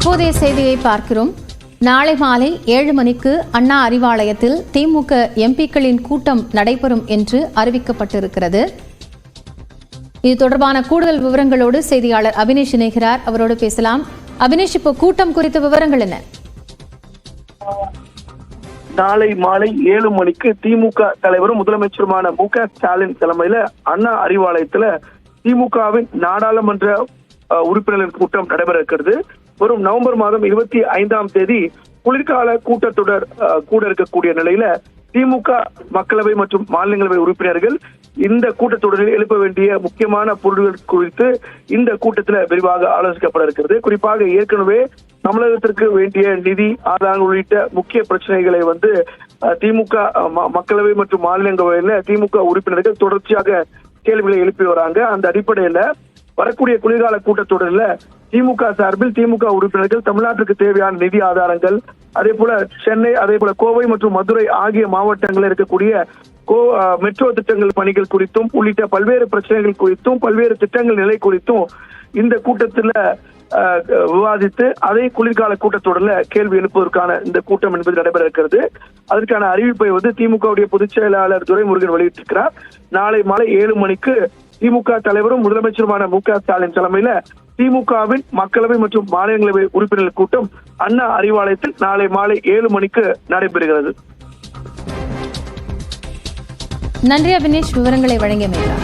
இப்போதைய செய்தியை பார்க்கிறோம். நாளை மாலை 7 மணிக்கு அண்ணா அறிவாலயத்தில் திமுக எம்பிக்களின் கூட்டம் நடைபெறும் என்று அறிவிக்கப்பட்டிருக்கிறது. இது தொடர்பான கூடுதல் விவரங்களோடு செய்தியாளர் அபினேஷ் இணைகிறார். அவரோடு பேசலாம். அபினேஷ், இப்போ கூட்டம் குறித்த விவரங்கள் என்ன? நாளை மாலை 7 மணிக்கு திமுக தலைவரும் முதலமைச்சருமான மு.க. ஸ்டாலின் தலைமையில அண்ணா அறிவாலயத்துல திமுகவின் நாடாளுமன்ற உறுப்பினர்கள் கூட்டம் நடைபெற இருக்கிறது. வரும் நவம்பர் மாதம் 25ஆம் தேதி குளிர்கால கூட்டத்தொடர் கூட இருக்கக்கூடிய நிலையில திமுக மக்களவை மற்றும் மாநிலங்களவை உறுப்பினர்கள் இந்த கூட்டத்தொடரில் எழுப்ப வேண்டிய முக்கியமான பொருட்கள் குறித்து இந்த கூட்டத்தில் விரிவாக ஆலோசிக்கப்பட இருக்கிறது. குறிப்பாக ஏற்கனவே தமிழகத்திற்கு வேண்டிய நிதி ஆதாரம் உள்ளிட்ட முக்கிய பிரச்சனைகளை திமுக மக்களவை மற்றும் மாநிலங்களவையில திமுக உறுப்பினர்கள் தொடர்ச்சியாக கேள்விகளை எழுப்பி வராங்க. அந்த அடிப்படையில வரக்கூடிய குளிர்கால கூட்டத்தொடரில் திமுக சார்பில் திமுக உறுப்பினர்கள் தமிழ்நாட்டுக்கு தேவையான நிதி ஆதாரங்கள், அதே போல சென்னை, அதே போல கோவை மற்றும் மதுரை ஆகிய மாவட்டங்களில் இருக்கக்கூடிய மெட்ரோ திட்டங்கள் பணிகள் குறித்தும் உள்ளிட்ட பல்வேறு பிரச்சனைகள் குறித்தும் பல்வேறு திட்டங்கள் நிலை குறித்தும் இந்த கூட்டத்தில் விவாதித்து அதை குளிர்கால கூட்டத்தொடரில் கேள்வி எழுப்புவதற்கான இந்த கூட்டம் என்பது நடைபெற இருக்கிறது. அதற்கான அறிவிப்பை திமுகவுடைய பொதுச் செயலாளர் துரைமுருகன் வெளியிட்டிருக்கிறார். நாளை மாலை 7 மணிக்கு திமுக தலைவரும் முதலமைச்சருமான மு.க. ஸ்டாலின் தலைமையில திமுகவின் மக்களவை மற்றும் மாநிலங்களவை உறுப்பினர்கள் கூட்டம் அண்ணா அறிவாலயத்தில் நாளை மாலை 7 மணிக்கு நடைபெறுகிறது. நன்றி அபினேஷ், விவரங்களை வழங்கியமைத்தார்.